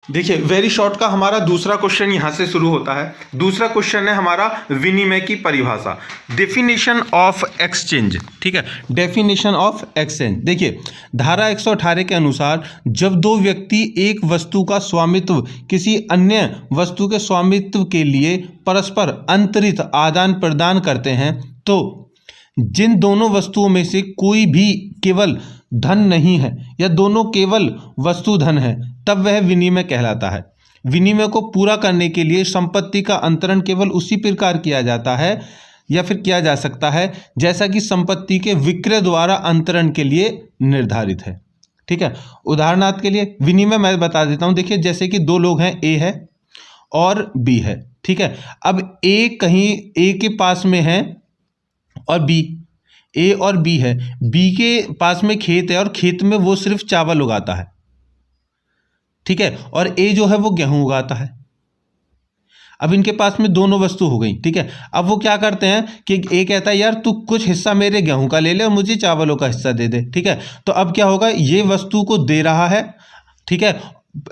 देखिए very short का हमारा दूसरा क्वेश्चन यहाँ से शुरू होता है। दूसरा क्वेश्चन है हमारा विनिमय की परिभाषा, डेफिनेशन ऑफ एक्सचेंज। ठीक है, डेफिनेशन ऑफ एक्सचेंज। देखिए धारा 118 के अनुसार जब दो व्यक्ति एक वस्तु का स्वामित्व किसी अन्य वस्तु के स्वामित्व के लिए परस्पर अंतरित आदान प्रदान करते हैं तो जिन दोनों वस्तुओं में से कोई भी केवल धन नहीं है या दोनों केवल वस्तु धन है तब वह विनिमय कहलाता है। विनिमय को पूरा करने के लिए संपत्ति का अंतरण केवल उसी प्रकार किया जाता है या फिर किया जा सकता है जैसा कि संपत्ति के विक्रय द्वारा अंतरण के लिए निर्धारित है। ठीक है, उदाहरणार्थ के लिए विनिमय मैं बता देता हूं। देखिए जैसे कि दो लोग हैं, ए है और बी है। ठीक है, अब ए कहीं ए के पास में है और बी, ए और बी है, बी के पास में खेत है और खेत में वो सिर्फ चावल उगाता है। ठीक है, और ए जो है वो गेहूं उगाता है। अब इनके पास में दोनों वस्तु हो गई। ठीक है, अब वो क्या करते हैं कि ए कहता है यार तू कुछ हिस्सा मेरे गेहूं का ले ले और मुझे चावलों का हिस्सा दे दे। ठीक है, तो अब क्या होगा, ये वस्तु को दे रहा है। ठीक है,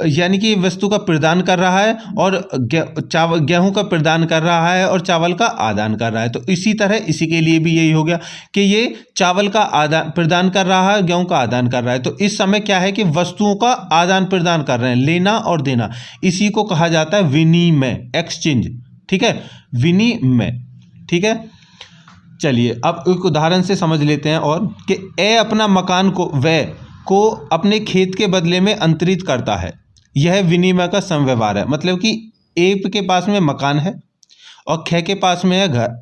यानी कि वस्तु का प्रदान कर रहा है और गेहूं का प्रदान कर रहा है और चावल का आदान कर रहा है। तो इसी तरह इसी के लिए भी यही हो गया कि ये चावल का आदान प्रदान कर रहा है, गेहूं का आदान कर रहा है। तो इस समय क्या है कि वस्तुओं का आदान प्रदान कर रहे हैं, लेना और देना। इसी को कहा जाता है विनिमय, एक्सचेंज। ठीक है, विनिमय। ठीक है, चलिए अब एक उदाहरण से समझ लेते हैं और कि ए अपना मकान को अपने खेत के बदले में अंतरित करता है। यह विनिमय का समव्यवहार है। मतलब कि ए के पास में मकान है और खे के पास में है घर,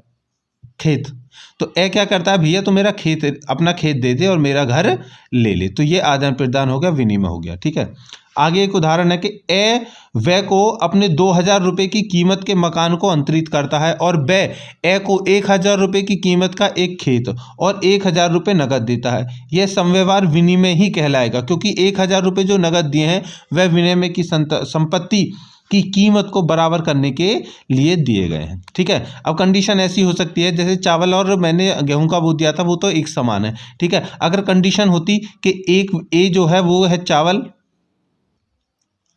खेत। तो ए क्या करता है, भैया तो मेरा खेत, अपना खेत दे दे और मेरा घर ले ले। तो ये आदान प्रदान हो गया, विनिमय हो गया। ठीक है, आगे एक उदाहरण है कि ए वे को अपने 2000 रुपये की कीमत के मकान को अंतरित करता है और वे ए को 1000 रुपये की कीमत का एक खेत और 1000 रुपये नगद देता है। यह समव्यवहार विनिमय ही कहलाएगा क्योंकि 1000 रुपये जो नगद दिए हैं वह विनिमय की संपत्ति की कीमत को बराबर करने के लिए दिए गए हैं। ठीक है, अब कंडीशन ऐसी हो सकती है जैसे चावल और मैंने गेहूं का वो दिया था वो तो एक समान है। ठीक है, अगर कंडीशन होती कि एक ए जो है वो है चावल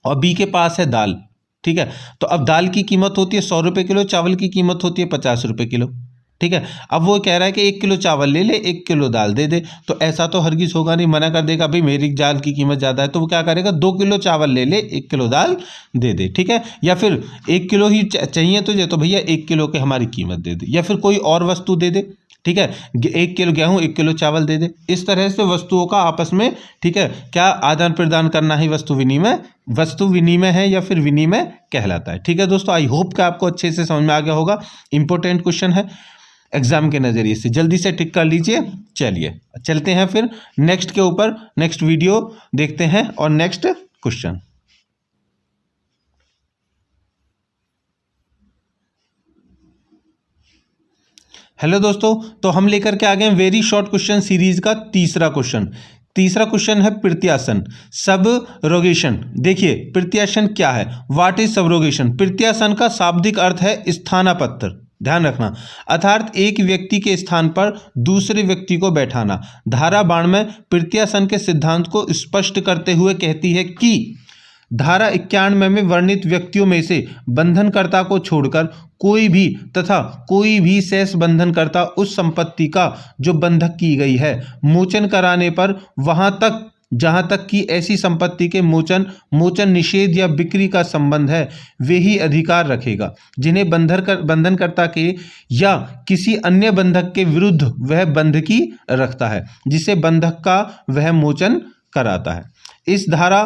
और बी के पास है दाल। ठीक है, तो अब दाल की कीमत होती है 100 रुपये किलो, चावल की कीमत होती है 50 रुपये किलो। ठीक है, अब वो कह रहा है कि 1 किलो चावल ले ले, 1 किलो दाल दे दे। तो ऐसा तो हरगिज होगा नहीं, मना कर देगा भाई मेरी दाल की कीमत ज़्यादा है। तो वो क्या करेगा, 2 किलो चावल ले ले, 1 किलो दाल दे दे। ठीक है, या फिर 1 किलो ही चाहिए तुझे तो भैया 1 किलो की हमारी कीमत दे दे, या फिर कोई और वस्तु दे दे। ठीक है, 1 किलो गेहूं 1 किलो चावल दे दे। इस तरह से वस्तुओं का आपस में, ठीक है, क्या आदान प्रदान करना ही वस्तु विनिमय है या फिर विनिमय कहलाता है। ठीक है दोस्तों, आई होप कि आपको अच्छे से समझ में आ गया होगा। इंपॉर्टेंट क्वेश्चन है एग्जाम के नज़रिए से, जल्दी से टिक कर लीजिए। चलिए चलते हैं फिर नेक्स्ट के ऊपर, नेक्स्ट वीडियो देखते हैं और नेक्स्ट क्वेश्चन। हेलो दोस्तों, तो हम लेकर के आ गए वेरी शॉर्ट क्वेश्चन सीरीज का तीसरा क्वेश्चन है प्रत्यासन, सबरोगेशन। देखिए प्रत्यासन क्या है, व्हाट इज सबरोगेशन। प्रत्यासन का शाब्दिक अर्थ है स्थानापन्न, ध्यान रखना, अर्थात एक व्यक्ति के स्थान पर दूसरे व्यक्ति को बैठाना। धारा 92 प्रत्यासन के सिद्धांत को स्पष्ट करते हुए कहती है कि धारा 91 में वर्णित व्यक्तियों में से बंधनकर्ता को छोड़कर कोई भी शेष बंधनकर्ता उस संपत्ति का जो बंधक की गई है मोचन कराने पर वहां तक जहां तक कि ऐसी संपत्ति के मोचन निषेध या बिक्री का संबंध है वे ही अधिकार रखेगा जिन्हें बंधनकर्ता के या किसी अन्य बंधक के विरुद्ध वह बंधकी रखता है जिसे बंधक का वह मोचन कराता है। इस धारा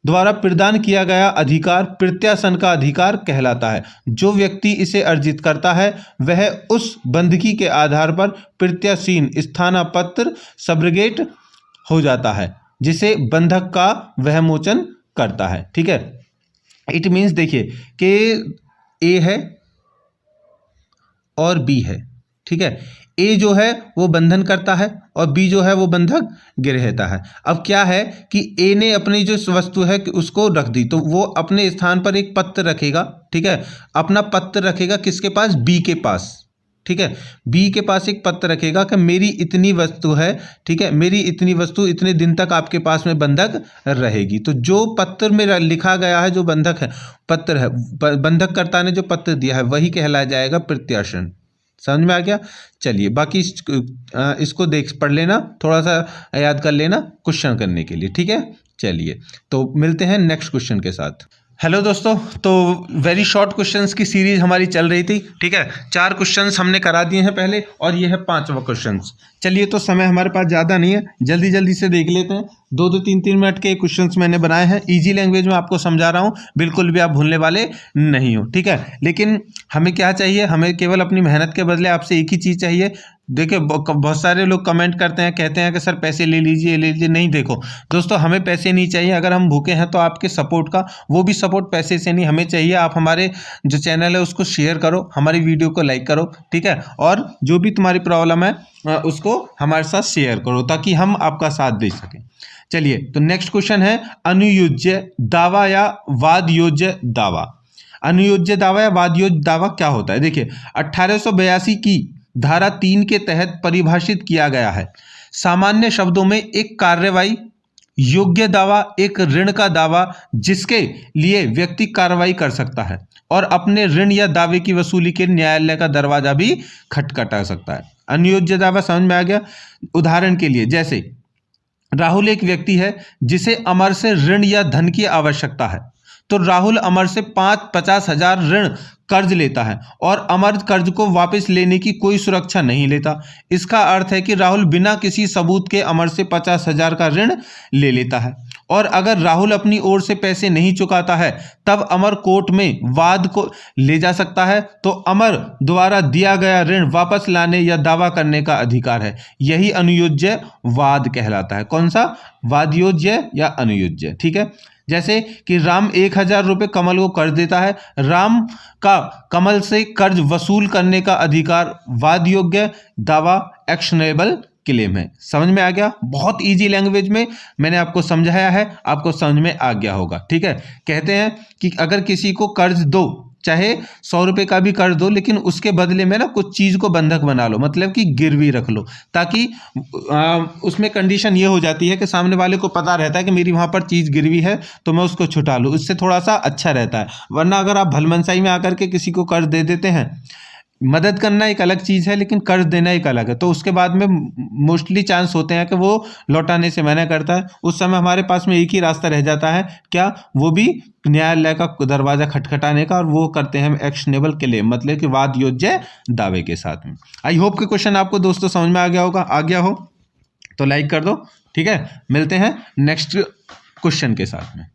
द्वारा प्रदान किया गया अधिकार प्रत्यासन का अधिकार कहलाता है। जो व्यक्ति इसे अर्जित करता है वह उस बंधकी के आधार पर प्रत्यासीन स्थानापन्न सब्रोगेट हो जाता है जिसे बंधक का वह मोचन करता है। ठीक है, इट मीन्स देखिए कि ए है और बी है। ठीक है, ए जो है वो बंधन करता है और बी जो है वो बंधक गिरहता है। अब क्या है कि ए ने अपनी जो वस्तु है उसको रख दी तो वो अपने स्थान पर एक पत्र रखेगा। ठीक है, अपना पत्र रखेगा किसके पास, बी के पास। ठीक है, बी के पास एक पत्र रखेगा कि मेरी इतनी वस्तु है, ठीक है, मेरी इतनी वस्तु इतने दिन तक आपके पास में बंधक रहेगी। तो जो पत्र में लिखा गया है, जो बंधक है, पत्र है, बंधककर्ता ने जो पत्र दिया है वही कहलाया जाएगा प्रत्याशन। समझ में आ गया? चलिए बाकी इसको पढ़ लेना, थोड़ा सा याद कर लेना क्वेश्चन करने के लिए, ठीक है। चलिए तो मिलते हैं नेक्स्ट क्वेश्चन के साथ। हेलो दोस्तों, तो वेरी शॉर्ट क्वेश्चंस की सीरीज हमारी चल रही थी, ठीक है। 4 क्वेश्चंस हमने करा दिए हैं पहले और ये है 5वां क्वेश्चंस। चलिए तो समय हमारे पास ज़्यादा नहीं है, जल्दी जल्दी से देख लेते हैं। 2-2, 3-3 मिनट के क्वेश्चंस मैंने बनाए हैं, इजी लैंग्वेज में आपको समझा रहा हूँ, बिल्कुल भी आप भूलने वाले नहीं हो, ठीक है। लेकिन हमें क्या चाहिए, हमें केवल अपनी मेहनत के बदले आपसे एक ही चीज़ चाहिए। देखिए बहुत सारे लोग कमेंट करते हैं, कहते हैं कि सर पैसे ले लीजिए। नहीं, देखो दोस्तों, हमें पैसे नहीं चाहिए। अगर हम भूखे हैं तो आपके सपोर्ट का, वो भी सपोर्ट पैसे से नहीं, हमें चाहिए आप हमारे जो चैनल है उसको शेयर करो, हमारी वीडियो को लाइक करो, ठीक है। और जो भी तुम्हारी प्रॉब्लम है उसको हमारे साथ शेयर करो ताकि हम आपका साथ दे सकें। चलिए तो नेक्स्ट क्वेश्चन है अनुयोज्य दावा या वादयोज्य दावा। अनुयोज्य दावा या वादयोज्य दावा क्या होता है? देखिए 1882 की धारा 3 के तहत परिभाषित किया गया है। सामान्य शब्दों में एक कार्रवाई योग्य दावा एक ऋण का दावा जिसके लिए व्यक्ति कार्रवाई कर सकता है और अपने ऋण या दावे की वसूली के न्यायालय का दरवाजा भी खटखटा सकता है। अनुयोज्य दावा समझ में आ गया? उदाहरण के लिए जैसे राहुल एक व्यक्ति है जिसे अमर से ऋण या धन की आवश्यकता है, तो राहुल अमर से 50,000 ऋण कर्ज लेता है और अमर कर्ज को वापस लेने की कोई सुरक्षा नहीं लेता। इसका अर्थ है कि राहुल बिना किसी सबूत के अमर से 50,000 का ऋण ले लेता है और अगर राहुल अपनी ओर से पैसे नहीं चुकाता है तब अमर कोर्ट में वाद को ले जा सकता है। तो अमर द्वारा दिया गया ऋण वापस लाने या दावा करने का अधिकार है। यही अनुयोज्य वाद कहलाता है। कौन सा? वादयोज्य या अनुयोज्य, ठीक है। जैसे कि राम 1,000 रुपये कमल को कर्ज देता है, राम का कमल से कर्ज वसूल करने का अधिकार वादयोग्य दावा एक्शनेबल क्लेम है। समझ में आ गया? बहुत इजी लैंग्वेज में मैंने आपको समझाया है, आपको समझ में आ गया होगा, ठीक है। कहते हैं कि अगर किसी को कर्ज दो, चाहे 100 रुपये का भी कर्ज दो, लेकिन उसके बदले में ना कुछ चीज़ को बंधक बना लो, मतलब कि गिरवी रख लो, ताकि उसमें कंडीशन ये हो जाती है कि सामने वाले को पता रहता है कि मेरी वहाँ पर चीज़ गिरवी है तो मैं उसको छुटा लूँ, इससे थोड़ा सा अच्छा रहता है। वरना अगर आप भलमनसाई में आकर के किसी को कर्ज दे देते हैं, मदद करना एक अलग चीज़ है लेकिन कर्ज देना एक अलग है, तो उसके बाद में मोस्टली चांस होते हैं कि वो लौटाने से मना करता है। उस समय हमारे पास में एक ही रास्ता रह जाता है, क्या? वो भी न्यायालय का दरवाज़ा खटखटाने का, और वो करते हैं एक्शनेबल क्लेम, मतलब कि वाद योज्य दावे के साथ में। आई होप कि क्वेश्चन आपको दोस्तों समझ में आ गया होगा। आ गया हो तो लाइक कर दो, ठीक है। मिलते हैं नेक्स्ट क्वेश्चन के साथ में।